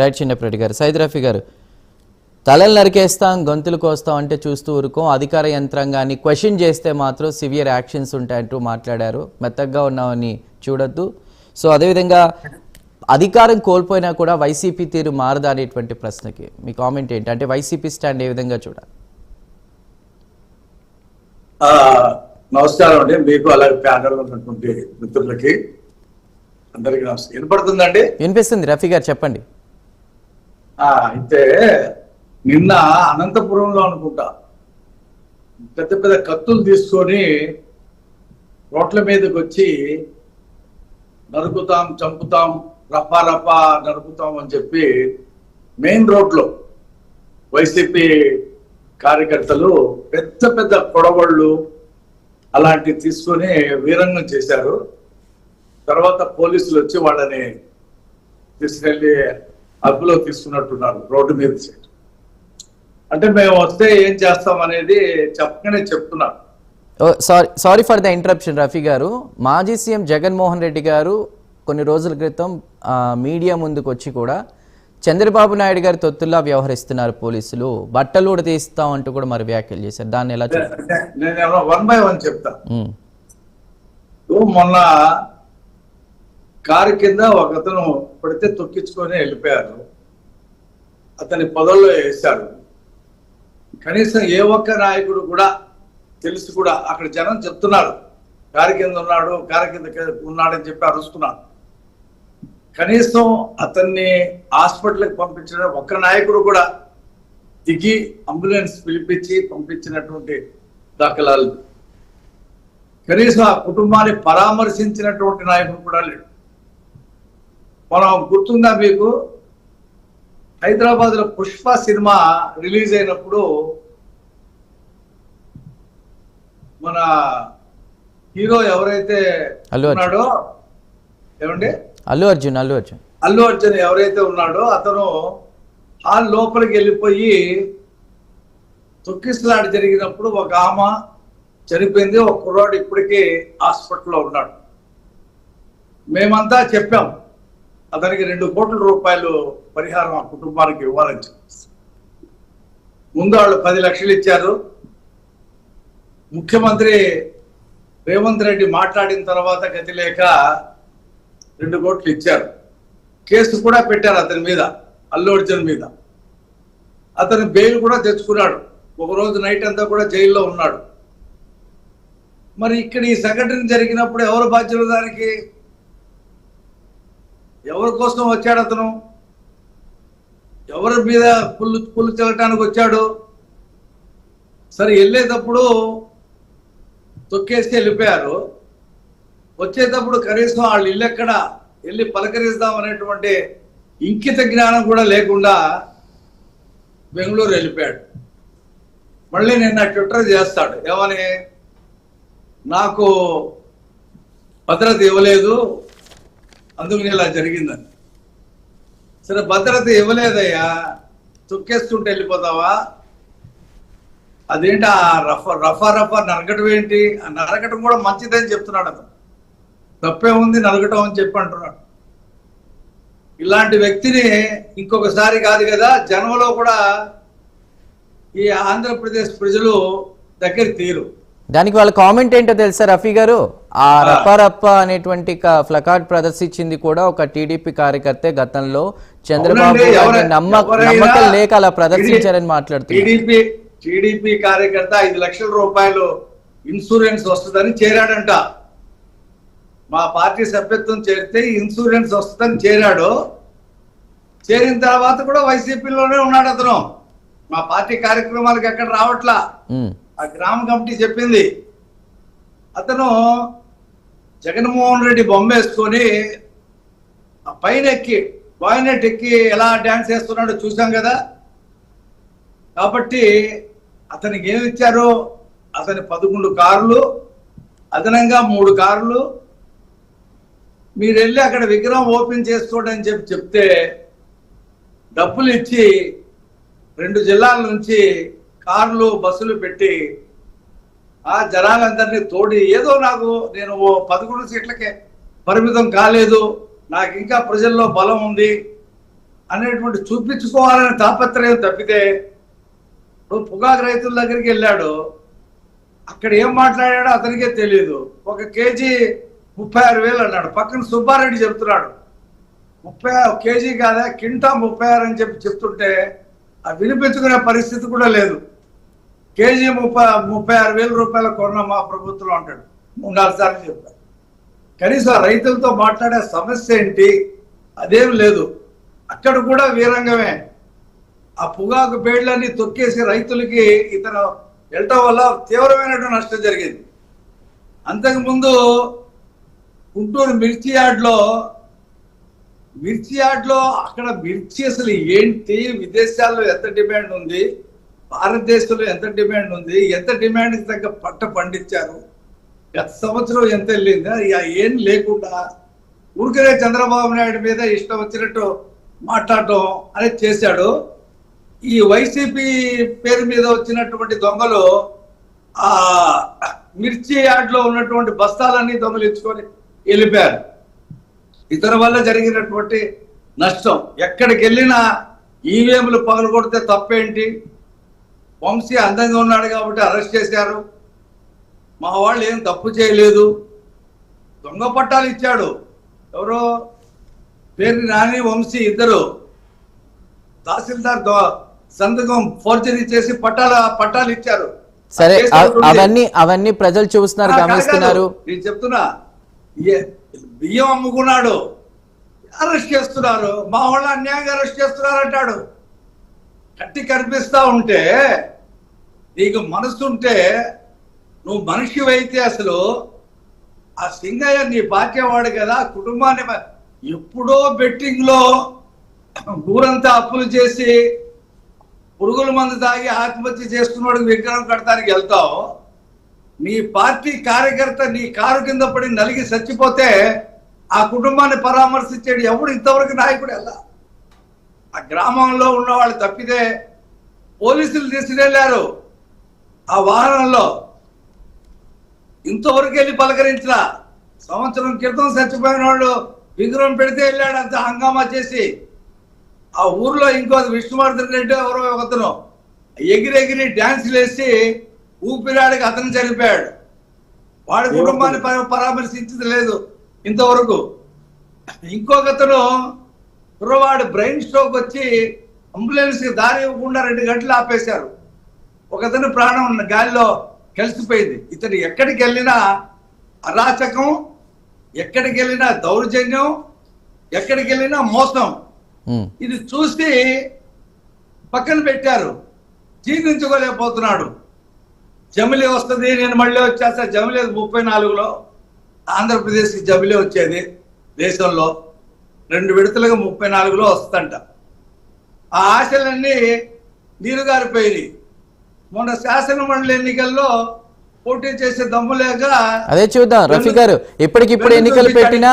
Right చిన్నప్పటి గారు. సైద్ రఫీ గారు, తలలు నరికేస్తాం గొంతులు కోస్తాం అంటే చూస్తూ ఊరుకోం, అధికార యంత్రాంగాన్ని క్వశ్చన్ చేస్తే మాత్రం సివియర్ యాక్షన్స్ ఉంటాయంటూ మాట్లాడారు. మెత్తగా ఉన్నామని చూడొద్దు. సో అదేవిధంగా అధికారం కోల్పోయినా కూడా వైసీపీ తీరు మారదా అనేటువంటి ప్రశ్నకి మీ కామెంట్ ఏంటి? అంటే వైసీపీ స్టాండ్ ఏ విధంగా చూడాలి? నమస్కారం అండి, మీకు అలాగే ప్యానల్ ఉన్నటువంటి మిత్రులకి అందరికీ నమస్కారం. వినపడుతుందండి? వినిపిస్తుంది రఫీ గారు, చెప్పండి. అయితే నిన్న అనంతపురంలో అనుకుంటా పెద్ద పెద్ద కత్తులు తీసుకొని రోడ్ల మీదకి వచ్చి నరుకుతాం, చంపుతాం, రఫా రఫా నరుకుతాం అని చెప్పి మెయిన్ రోడ్లో వైసీపీ కార్యకర్తలు పెద్ద పెద్ద కొడవళ్ళు అలాంటివి తీసుకొని వీరంగం చేశారు. తర్వాత పోలీసులు వచ్చి వాళ్ళని తీసుకెళ్లి అదుపులో తీసుకున్నట్టున్నారు రోడ్డు మీద. అంటే మేము వస్తే ఏం చేస్తాం అనేది చెప్పగానే చెప్తున్నారు. Sorry for the interruption Rafi గారు. మాజీ సీఎం జగన్మోహన్ రెడ్డి గారు కొన్ని రోజుల క్రితం మీడియా ముందుకు వచ్చి కూడా చంద్రబాబు నాయుడు గారి తొత్తుల్లా వ్యవహరిస్తున్నారు పోలీసులు, బట్టలు కూడా తీస్తాం అంటూ కూడా మరి వ్యాఖ్యలు చేశారు. దాన్ని ఎలా చూస్తారు? నేను 1 by 1 చెప్తా. మొన్న కారు కింద ఒక అతను పడితే తొక్కించుకొని వెళ్ళిపోయారు. అతని పొదల్లో వేశారు. కనీసం ఏ ఒక్క నాయకుడు కూడా తెలిసి కూడా అక్కడ జనం చెప్తున్నారు కారు కింద ఉన్నాడు, కారు కింద ఉన్నాడని చెప్పి అరుస్తున్నారు. కనీసం అతన్ని హాస్పిటల్కి పంపించిన ఒక్క నాయకుడు కూడా దిగి అంబులెన్స్ పిలిపించి పంపించినటువంటి దాఖలాలు, కనీసం ఆ కుటుంబాన్ని పరామర్శించినటువంటి నాయకుడు కూడా లేడు. మనం గుర్తుందా మీకు, హైదరాబాద్ లో పుష్ప సినిమా రిలీజ్ అయినప్పుడు మన హీరో ఎవరైతే ఉన్నాడో, ఏమండి, అల్లు అర్జున్ ఎవరైతే ఉన్నాడో అతను హాల్ లోపలికి వెళ్ళిపోయి తొక్కిసలాట జరిగినప్పుడు ఒక ఆమె చనిపోయింది, ఒక కుర్రాడు ఇప్పటికీ హాస్పిటల్లో ఉన్నాడు. మేమంతా చెప్పాం అతనికి 2 కోట్ల రూపాయలు పరిహారం ఆ కుటుంబానికి ఇవ్వాలని చెప్పి. ముందు వాళ్ళు 10 లక్షలు ఇచ్చారు. ముఖ్యమంత్రి రేవంత్ రెడ్డి మాట్లాడిన తర్వాత గతి లేక 2 కోట్లు ఇచ్చారు. కేసు కూడా పెట్టారు అతని మీద, అల్లు అర్జున్ మీద. అతను బెయిల్ కూడా తెచ్చుకున్నాడు. ఒకరోజు నైట్ అంతా కూడా జైల్లో ఉన్నాడు. మరి ఇక్కడ ఈ సంఘటన జరిగినప్పుడు ఎవరు బాధ్యులు? దానికి ఎవరి కోసం వచ్చాడు అతను? ఎవరి మీద పుల్లు చల్లటానికి వచ్చాడు? సరే, వెళ్ళేటప్పుడు తొక్కేసి వెళ్ళిపోయారు. వచ్చేటప్పుడు కనీసం వాళ్ళు ఇల్లు ఎక్కడ వెళ్ళి పలకరిస్తాం అనేటువంటి ఇంకిత జ్ఞానం కూడా లేకుండా బెంగళూరు వెళ్ళిపోయాడు. మళ్ళీ నిన్న ట్విట్టర్ చేస్తాడు ఏమని, నాకు భద్రత ఇవ్వలేదు అందుకని ఇలా జరిగిందని. సరే, భద్రత ఇవ్వలేదయ్యా, తొక్కేస్తుంటే వెళ్ళిపోతావా? అదేంటి ఆ రఫా నరకటం ఏంటి? ఆ నరకటం కూడా మంచిదని చెప్తున్నాడు అతను. తప్పే ఉంది నరకటం అని చెప్పి అంటున్నాడు. ఇలాంటి వ్యక్తిని ఇంకొకసారి కాదు కదా, జనంలో కూడా ఈ ఆంధ్రప్రదేశ్ ప్రజలు దగ్గర తీరు. దానికి వాళ్ళ కామెంట్ ఏంటో తెలుసా రఫీ గారు? ఆ రప్ప అనేటువంటి ప్లకార్డ్ ప్రదర్శించింది కూడా ఒక టీడీపీ కార్యకర్తే గతంలో. చంద్రబాబు నమ్మకం లేక అలా ప్రదర్శించారని మాట్లాడుతున్నారు. టీడీపీ కార్యకర్త 5 లక్షల రూపాయలు ఇన్సూరెన్స్ వస్తుందని చేరాడంట. మా పార్టీ సభ్యత్వం చేరితే ఇన్సూరెన్స్ వస్తుందని చేరాడు. చేరిన తర్వాత కూడా వైసీపీలోనే ఉన్నాడు అతను. మా పార్టీ కార్యక్రమాలకు ఎక్కడ రావట్లా, ఆ గ్రామ కమిటీ చెప్పింది. అతను జగన్మోహన్ రెడ్డి బొమ్మ వేసుకొని ఆ పైన ఎక్కి బాయినెట్ ఎక్కి ఎలా డ్యాన్స్ చేస్తున్నాడో చూసాం కదా. కాబట్టి అతనికి ఏమి ఇచ్చారు? అతని 11 కార్లు, అదనంగా 3 కార్లు. మీరు వెళ్ళి అక్కడ విగ్రహం ఓపెన్ చేసుకోండి అని చెప్తే డబ్బులు ఇచ్చి 2 జిల్లాల నుంచి కార్లు బస్సులు పెట్టి ఆ జనాలందరినీ తోడి ఏదో నేను 11 సీట్లకే పరిమితం కాలేదు, నాకు ఇంకా ప్రజల్లో బలం ఉంది, అనేటువంటి చూపించుకోవాలనే తాపత్రయం తప్పితే ఇప్పుడు పొగాకు రైతుల దగ్గరికి వెళ్ళాడు, అక్కడ ఏం మాట్లాడాడో అతనికే తెలియదు. 1 కేజీ 36,000 అన్నాడు. పక్కన సుబ్బారెడ్డి చెప్తున్నాడు 30 కేజీ కాదా కింటా 36 అని చెప్తుంటే అది వినిపించుకునే పరిస్థితి కూడా లేదు. కేజీ 36,000 రూపాయలు కొన్న మా ప్రభుత్వం అంటాడు. 3-4 సార్లు చెప్పారు. కనీసం రైతులతో మాట్లాడే సమస్య ఏంటి అదేం లేదు. అక్కడ కూడా వీరంగమే. ఆ పొగాకు పేడ్లన్నీ తొక్కేసి రైతులకి ఇతను వెళ్ళటం వల్ల తీవ్రమైనటువంటి నష్టం జరిగింది. అంతకుముందు గుంటూరు మిర్చి యార్డ్లో అక్కడ మిర్చి అసలు ఏంటి, విదేశాల్లో ఎంత డిమాండ్ ఉంది, భారతదేశంలో ఎంత డిమాండ్ ఉంది, ఎంత డిమాండ్కి తగ్గ పంట పండించారు, గత సంవత్సరం ఎంత వెళ్ళిందా, ఏం లేకుండా ఊరికనే చంద్రబాబు నాయుడు మీద ఇష్టం వచ్చినట్టు మాట్లాడటం అనేది చేశాడు. ఈ వైసీపీ పేరు మీద వచ్చినటువంటి దొంగలు ఆ మిర్చి యార్డ్లో ఉన్నటువంటి బస్తాలన్నీ దొంగలించుకొని వెళ్ళిపోయారు. ఇతని వల్ల జరిగినటువంటి నష్టం ఎక్కడికి వెళ్ళినా ఈవీఎంలు పగలగొడితే తప్పేంటి, వంశీ అందంగా ఉన్నాడు కాబట్టి అరెస్ట్ చేశారు, మా వాళ్ళు ఏం తప్పు చేయలేదు, దొంగ పట్టాలు ఇచ్చాడు. ఎవరో పేరు నాని వంశీ ఇద్దరు తహసీల్దార్ సంతకం ఫోర్జరీ చేసి పట్టాలు ఇచ్చారు. సరే, అవన్నీ ప్రజలు చూస్తున్నారు, గమనిస్తున్నారు. నేను చెప్తున్నా, బియ్యం అమ్ముకున్నాడు, అరెస్ట్ చేస్తున్నారు, మా వాళ్ళ అన్యాయంగా అరెస్ట్ చేస్తున్నారు అంటాడు. కట్టి కనిపిస్తా ఉంటే నీకు మనసు ఉంటే నువ్వు మనిషివైతే అసలు ఆ సింగయ్య నీ బాధ్యవాడు కదా, కుటుంబాన్ని ఎప్పుడో బెట్టింగ్ లో ఊరంతా అప్పులు చేసి పురుగుల మందు తాగి ఆత్మహత్య చేసుకున్నాడు విగ్రహం కడతానికి వెళ్తావు. నీ పార్టీ కార్యకర్త నీ కారు కింద పడి నలిగి చచ్చిపోతే ఆ కుటుంబాన్ని పరామర్శించాడు ఎవడు ఇంతవరకు నాయకుడు ఎలా? ఆ గ్రామంలో ఉన్న వాళ్ళు తప్పితే పోలీసులు తీసుకెళ్లారు. ఆ వాహనంలో ఇంతవరకు వెళ్ళి పలకరించలా. సంవత్సరం క్రితం చచ్చిపోయిన వాళ్ళు విగ్రహం పెడితే వెళ్ళాడు, అంత హంగామా చేసి. ఆ ఊర్లో ఇంకో విష్ణువర్ధన్ రెడ్డి ఎవరో ఒకతను ఎగిరెగిరి డ్యాన్సులు వేసి ఊపిరాడికి అతను చనిపోయాడు. వాడి కుటుంబాన్ని పరామర్శించింది లేదు ఇంతవరకు. ఇంకొకతను కుర్రవాడు బ్రెయిన్ స్ట్రోక్ వచ్చి అంబులెన్స్ కి దారి ఇవ్వకుండా 2 గంటలు ఆపేశారు. ఒకతను ప్రాణం గాలిలో కలిసిపోయింది. ఇతను ఎక్కడికి వెళ్ళినా అరాచకం, ఎక్కడికి వెళ్ళినా దౌర్జన్యం, ఎక్కడికి వెళ్ళినా మోసం. ఇది చూసి పక్కన పెట్టారు, జీర్ణించుకోలేకపోతున్నాడు. జమిలీ వస్తుంది, నేను మళ్ళీ వచ్చేస్తా. జమిలీ 34లో ఆంధ్రప్రదేశ్కి జమిలీ వచ్చేది దేశంలో 2 విడతలుగా 34లో వస్తుందంట. ఆ ఆశలన్నీ నీరుగారిపోయినాయి. మొన్న శాసనమండలి ఎన్నికల్లో పోటీ చేసే దమ్ము లేక అదే చూద్దాం రఫీ గారు. ఇప్పటికిప్పుడు ఎన్నికలు పెట్టినా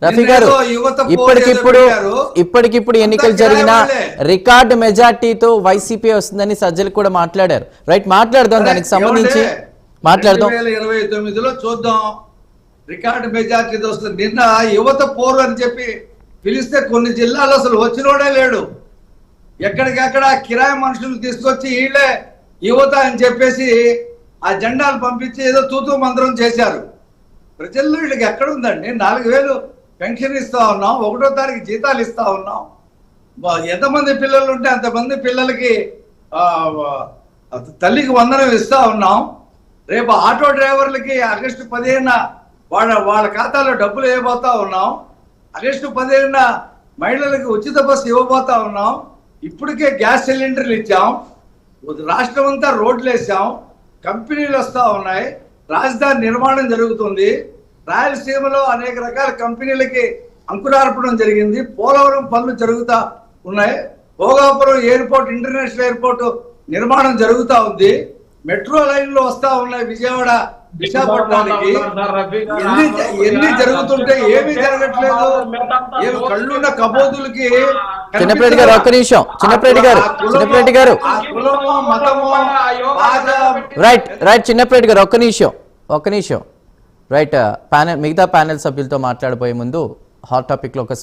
రఫీ గారు ఇప్పటికిప్పుడు ఎన్నికలు జరిగిన రికార్డు మెజార్టీతో వైసీపీ వస్తుందని సజ్జలు కూడా మాట్లాడారు. రైట్, మాట్లాడదాం దానికి సంబంధించి మాట్లాడదాం. 2029లో చూద్దాం రికార్డు మెజార్టీతో వస్తుంది. నిన్న యువత పోరు అని చెప్పి పిలిస్తే కొన్ని జిల్లాలో అసలు వచ్చినోడే లేడు. ఎక్కడికక్కడ కిరాయి మనుషులు తీసుకొచ్చి వీళ్ళే యువత అని చెప్పేసి ఆ జెండాలు పంపించి ఏదో తూతూ మంత్రం చేశారు. ప్రజల్లో వీళ్ళకి ఎక్కడుందండి? 4,000 పెన్షన్ ఇస్తా ఉన్నాం, 1వ తారీఖు జీతాలు ఇస్తా ఉన్నాం. ఎంతమంది పిల్లలు ఉంటే అంతమంది పిల్లలకి తల్లికి వందనం ఇస్తా ఉన్నాం. రేపు ఆటో డ్రైవర్లకి ఆగస్టు 15న వాళ్ళ ఖాతాలో డబ్బులు ఇవ్వబోతా ఉన్నాం. ఆగస్టు 15న మహిళలకు ఉచిత బస్సు ఇవ్వబోతా ఉన్నాం. ఇప్పటికే గ్యాస్ సిలిండర్లు ఇచ్చాం. రాష్ట్రం అంతా రోడ్లు వేసాం. కంపెనీలు వస్తూ ఉన్నాయి. రాజధాని నిర్మాణం జరుగుతుంది. రాయలసీమలో అనేక రకాల కంపెనీలకి అంకురార్పణం జరిగింది. పోలవరం పనులు జరుగుతూ ఉన్నాయి. భోగాపురం ఎయిర్పోర్ట్, ఇంటర్నేషనల్ ఎయిర్పోర్ట్ నిర్మాణం జరుగుతూ ఉంది. మెట్రో లైన్లు వస్తా ఉన్నాయి విజయవాడ విశాఖపట్నానికి. ఎన్ని జరుగుతుంటే ఏమీ జరగట్లేదు. ఏమి కళ్ళున్న కబోదులకి. చిన్నప్రెడ్డి గారు ఒక్క నిమిషం. చిన్నప్రెడ్డి గారు రైట్ చిన్నప్రెడ్డి గారు ఒక్క నిమిషం. రైట్, మిగతా ప్యానెల్ సభ్యులతో మాట్లాడబోయే ముందు హాట్ టాపిక్లో ఒక